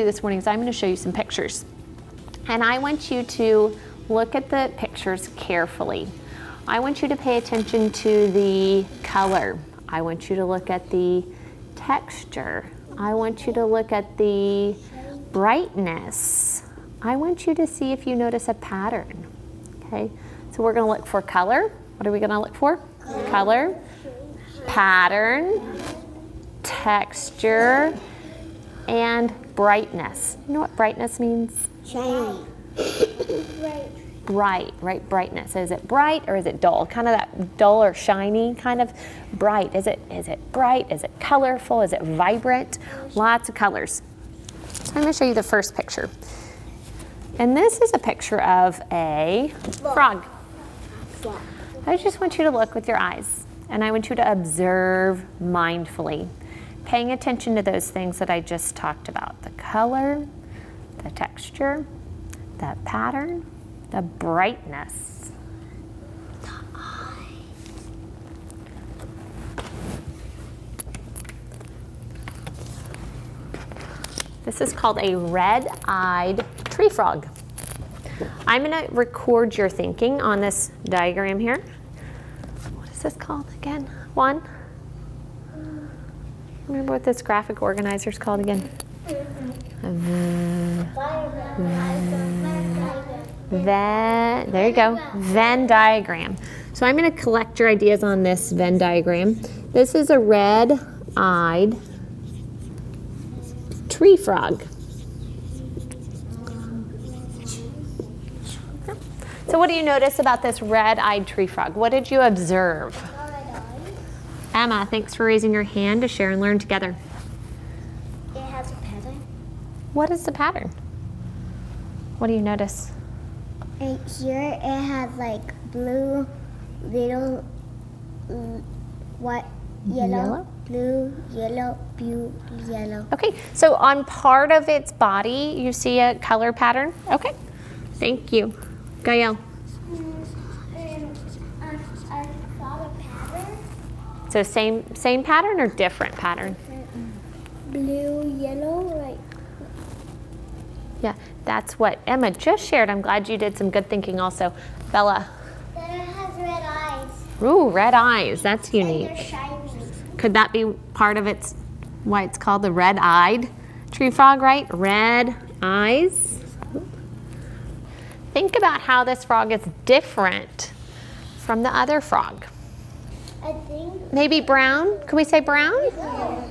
This morning is I'm going to show you some pictures, and I want you to look at the pictures carefully. I want you to pay attention to the color. I want you to look at the texture. I want you to look at the brightness. I want you to see if you notice a pattern. Okay, so we're going to look for color. What are we going to look for? Color, pattern, texture, and brightness. You know what brightness means? Shiny. Bright, right? Brightness. Is it bright or is it dull? Kind of that dull or shiny kind of bright. Is it bright? Is it colorful? Is it vibrant? Lots of colors. So I'm going to show you the first picture. And this is a picture of a frog. I just want you to look with your eyes, and I want you to observe mindfully, paying attention to those things that I just talked about. The color, the texture, the pattern, the brightness. The eye. This is called a red-eyed tree frog. I'm going to record your thinking on this diagram here. What is this called again? One? Remember what this graphic organizer is called again? There you go, Venn diagram. So I'm going to collect your ideas on this Venn diagram. This is a red-eyed tree frog. So what do you notice about this red-eyed tree frog? What did you observe? Emma, thanks for raising your hand to share and learn together. It has a pattern. What is the pattern? What do you notice? And here it has like blue, little, white, yellow, blue, yellow, blue, yellow. Okay, so on part of its body, you see a color pattern? Okay, thank you. Gael. I saw a pattern. So same pattern or different pattern? Blue, yellow, right? Yeah, that's what Emma just shared. I'm glad you did some good thinking also. Bella. Then it has red eyes. Ooh, red eyes. That's And they're unique. shiny. Could that be part of its, why it's called the red-eyed tree frog, right? Red eyes. Think about how this frog is different from the other frog. I think. Maybe brown? Can we say brown?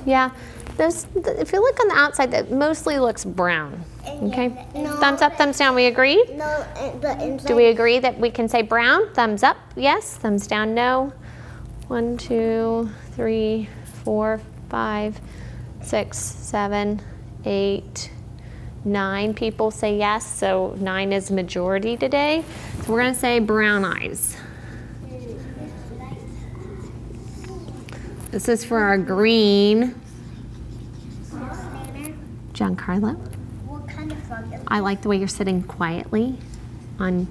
Yeah. If you look on the outside, that mostly looks brown. Okay. No, Thumbs up, thumbs down. We agree? No, the inside. Do we agree that we can say brown? Thumbs up, yes. Thumbs down, no. 1, 2, 3, 4, 5, 6, 7, 8, 9 people say yes, so 9 is majority today. So we're going to say brown eyes. This is for our green. Giancarlo. What kind of frog is I like the way you're sitting quietly on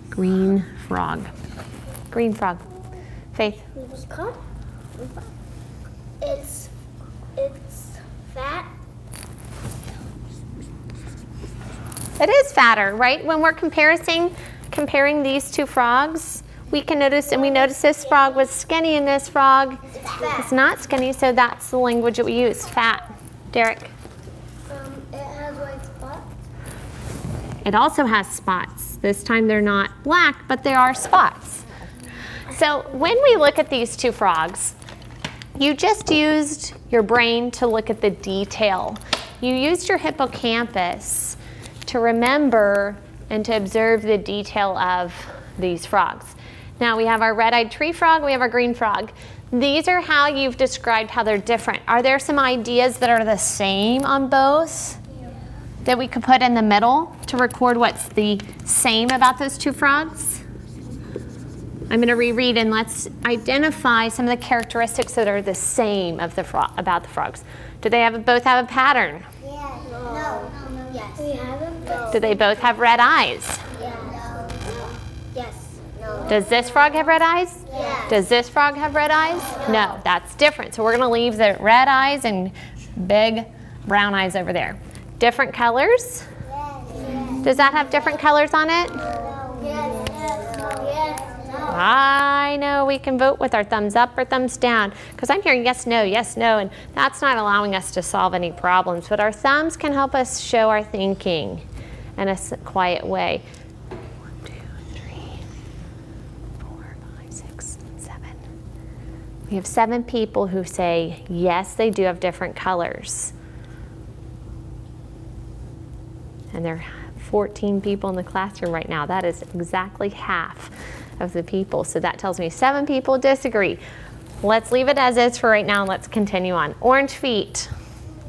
green frog. Green frog. Faith. What's it called? It's fat. It is fatter, right? When we're comparing these two frogs, we can notice, and we notice this frog was skinny and this frog is not skinny, so that's the language that we use, fat. Derek? It has white spots. It also has spots. This time they're not black, but there are spots. So when we look at these two frogs, you just used your brain to look at the detail. You used your hippocampus to remember and to observe the detail of these frogs. Now we have our red-eyed tree frog, we have our green frog. These are how you've described how they're different. Are there some ideas that are the same on both? that we could put in the middle to record what's the same about those two frogs? I'm going to reread and let's identify some of the characteristics that are the same of the about the frogs. Do they both have a pattern? Yeah. No. Yes. We have them. No. Do they both have red eyes? Yeah. No. Yes. No. Does this frog have red eyes? Yes. Does this frog have red eyes? No, that's different. So we're going to leave the red eyes and big brown eyes over there. Different colors? Yes. Does that have different colors on it? Yes. Yes. I know we can vote with our thumbs up or thumbs down because I'm hearing yes, no, and that's not allowing us to solve any problems, but our thumbs can help us show our thinking in a quiet way. 1, 2, 3, 4, 5, 6, 7. We have 7 people who say yes, they do have different colors. And there are 14 people in the classroom right now. That is exactly half of the people. So that tells me 7 people disagree. Let's leave it as is for right now and let's continue on. Orange feet.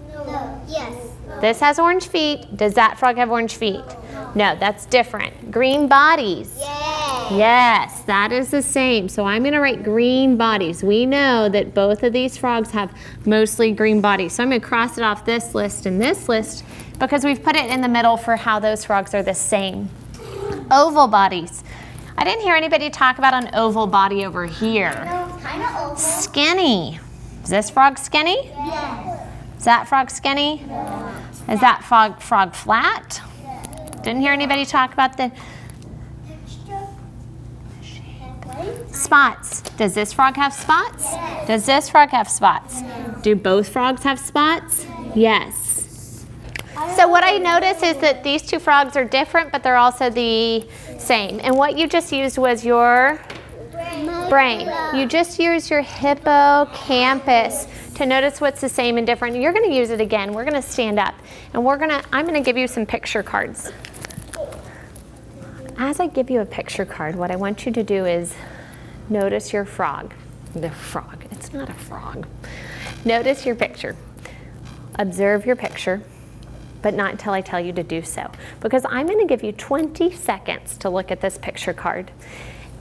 No. Yes. This has orange feet. Does that frog have orange feet? No, that's different. Green bodies. Yes. Yes, that is the same. So I'm going to write green bodies. We know that both of these frogs have mostly green bodies. So I'm going to cross it off this list and this list because we've put it in the middle for how those frogs are the same. Oval bodies. I didn't hear anybody talk about an oval body over here. No, kind of oval. Skinny. Is this frog skinny? Yes. Is that frog skinny? No. Is that frog flat? Didn't hear anybody talk about the spots. Does this frog have spots? Yes. Does this frog have spots? Yes. Do both frogs have spots? Yes. So what I notice is that these two frogs are different, but they're also the same. And what you just used was your brain. You just used your hippocampus to notice what's the same and different. You're going to use it again. We're going to stand up, and I'm going to give you some picture cards. As I give you a picture card, what I want you to do is notice your frog. The frog. It's not a frog. Notice your picture. Observe your picture, but not until I tell you to do so. Because I'm going to give you 20 seconds to look at this picture card.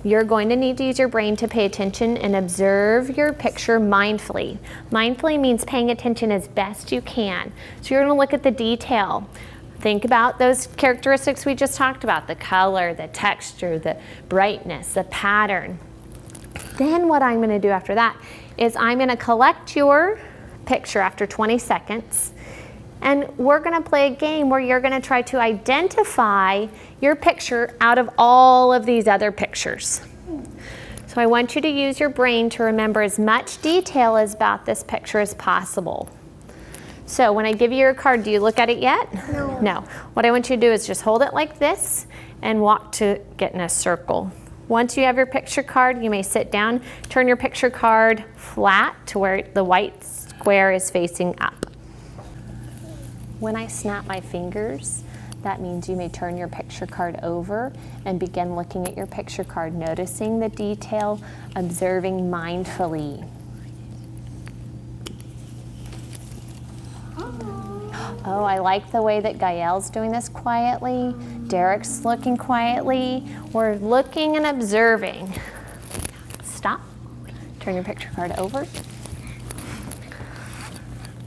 You're going to need to use your brain to pay attention and observe your picture mindfully. Mindfully means paying attention as best you can. So you're going to look at the detail. Think about those characteristics we just talked about, the color, the texture, the brightness, the pattern. Then what I'm going to do after that is I'm going to collect your picture after 20 seconds. And we're going to play a game where you're going to try to identify your picture out of all of these other pictures. So I want you to use your brain to remember as much detail about this picture as possible. So when I give you your card, do you look at it yet? No. No. What I want you to do is just hold it like this and walk to get in a circle. Once you have your picture card, you may sit down, turn your picture card flat to where the white square is facing up. When I snap my fingers, that means you may turn your picture card over and begin looking at your picture card, noticing the detail, observing mindfully. Oh, I like the way that Gael's doing this quietly. Derek's looking quietly. We're looking and observing. Stop. Turn your picture card over.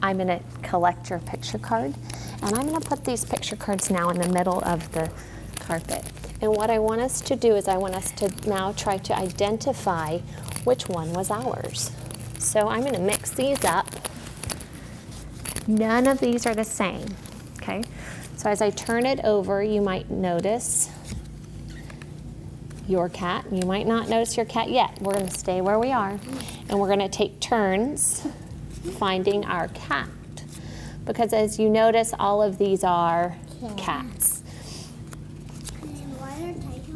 I'm going to collect your picture card, and I'm going to put these picture cards now in the middle of the carpet. And what I want us to do is I want us to now try to identify which one was ours. So I'm going to mix these up. None of these are the same, okay? So as I turn it over, you might notice your cat. You might not notice your cat yet. We're going to stay where we are, and we're going to take turns finding our cat. Because as you notice, all of these are cats. Why are tigers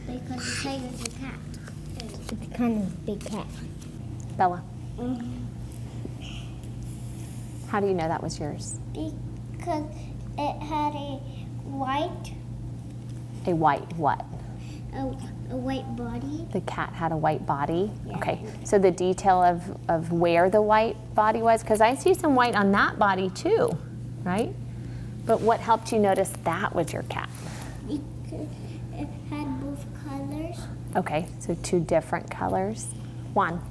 like that? Because the tiger's a cat. It's kind of a big cat. Bella, how do you know that was yours? Because it had a white what? A white body. The cat had a white body? Yeah. Okay, so the detail of where the white body was, because I see some white on that body too. right? But what helped you notice that with your cat? It had both colors. Okay, so 2 different colors. Juan,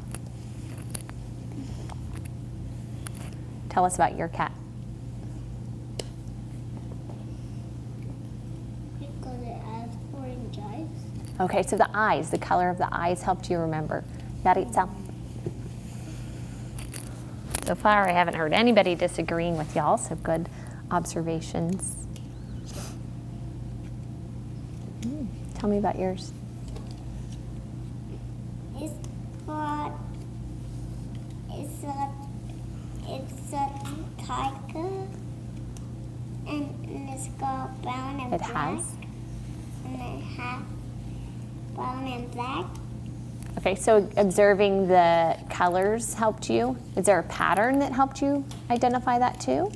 tell us about your cat. Because it has orange eyes. Okay, so the eyes, the color of the eyes helped you remember. Yaritza. So far, I haven't heard anybody disagreeing with y'all, so good observations. Tell me about yours. It's a tiger, and it's got brown and It black. has? And it has brown and black. Okay, so observing the colors helped you. Is there a pattern that helped you identify that too?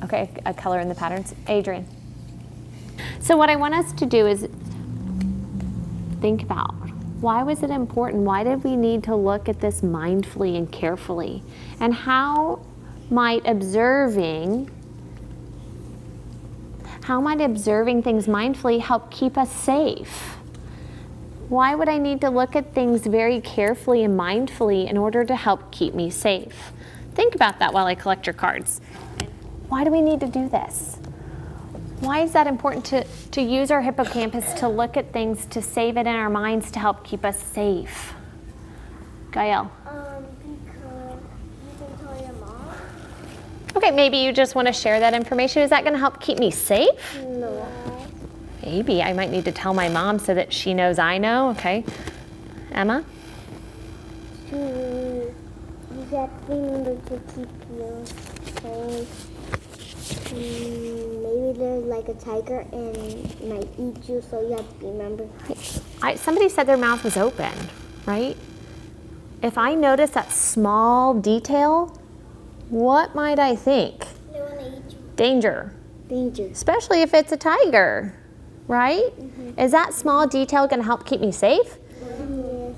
Okay, a color in the patterns. Adrian. So what I want us to do is think about, why was it important? Why did we need to look at this mindfully and carefully? And how might observing things mindfully help keep us safe? Why would I need to look at things very carefully and mindfully in order to help keep me safe? Think about that while I collect your cards. Why do we need to do this? Why is that important to use our hippocampus to look at things, to save it in our minds to help keep us safe? Gael. Because you can tell your mom. Okay, maybe you just want to share that information. Is that going to help keep me safe? No. Maybe I might need to tell my mom so that she knows I know. Okay. Emma? Exactly, to keep you safe. Maybe there's like a tiger and might eat you, so you have to remember. Somebody said their mouth was open, right? If I notice that small detail, what might I think? They want to eat you. Danger. Danger. Especially if it's a tiger, right? Is that small detail going to help keep me safe? Yes.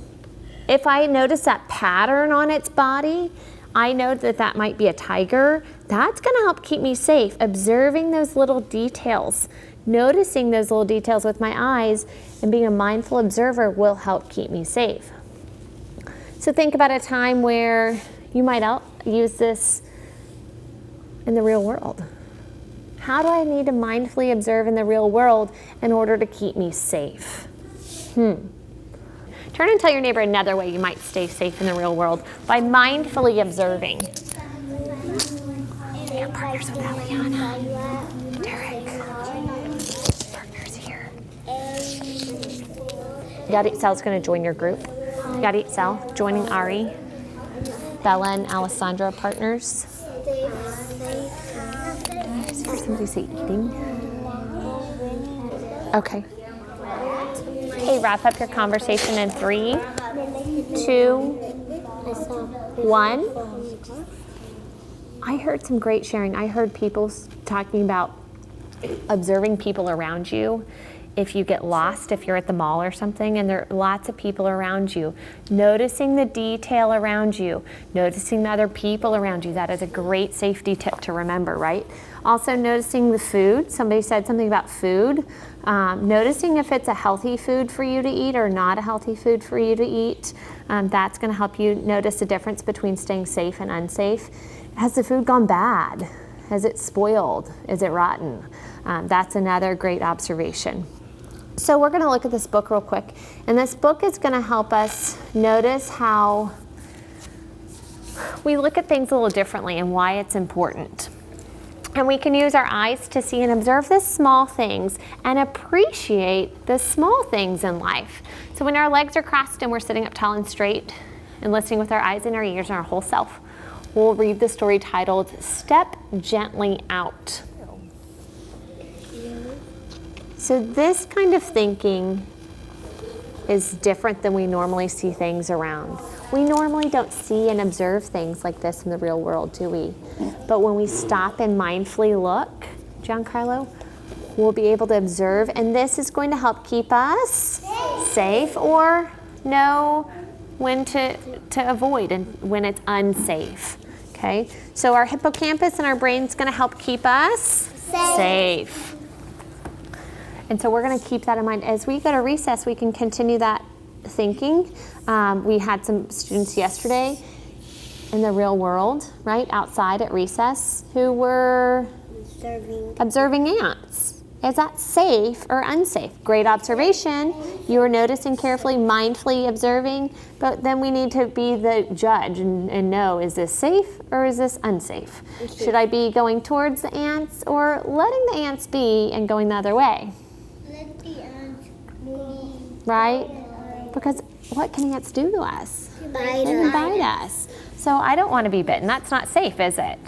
If I notice that pattern on its body, I know that that might be a tiger. That's going to help keep me safe. Observing those little details, noticing those little details with my eyes, and being a mindful observer will help keep me safe. So think about a time where you might use this in the real world. How do I need to mindfully observe in the real world in order to keep me safe? Turn and tell your neighbor another way you might stay safe in the real world, by mindfully observing. Your partners with Eliana. Derek. Partners here. Yaritzel's going to join your group. Yaritzel joining Ari. Bella and Alessandra partners. Is there somebody say eating? Okay. Okay, wrap up your conversation in 3, 2, 1. I heard some great sharing. I heard people talking about observing people around you. If you get lost, if you're at the mall or something, and there are lots of people around you, noticing the detail around you, noticing the other people around you, that is a great safety tip to remember, right? Also noticing the food. Somebody said something about food. Noticing if it's a healthy food for you to eat or not a healthy food for you to eat. That's going to help you notice the difference between staying safe and unsafe. Has the food gone bad? Has it spoiled? Is it rotten? That's another great observation. So we're going to look at this book real quick. And this book is going to help us notice how we look at things a little differently and why it's important. And we can use our eyes to see and observe the small things and appreciate the small things in life. So when our legs are crossed and we're sitting up tall and straight and listening with our eyes and our ears and our whole self, we'll read the story titled, Step Gently Out. So this kind of thinking is different than we normally see things around. We normally don't see and observe things like this in the real world, do we? But when we stop and mindfully look, Giancarlo, we'll be able to observe, and this is going to help keep us safe or know when to avoid and when it's unsafe. Okay, So our hippocampus and our brain's gonna help keep us safe. And so we're gonna keep that in mind. As we go to recess, we can continue that thinking. We had some students yesterday in the real world, right, outside at recess, who were observing ants. Is that safe or unsafe? Great observation. You were noticing carefully, mindfully observing, but then we need to be the judge and know, is this safe or is this unsafe? Should I be going towards the ants or letting the ants be and going the other way? Let the ants move. Right? Because what can ants do to us? Bite They can bite us. So I don't want to be bitten. That's not safe, is it?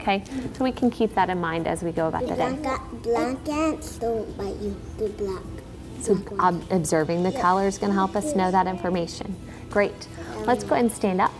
Okay, so we can keep that in mind as we go about the day. Black ants don't bite you. They're black. So observing the color is going to help us know that information. Great. Let's go ahead and stand up.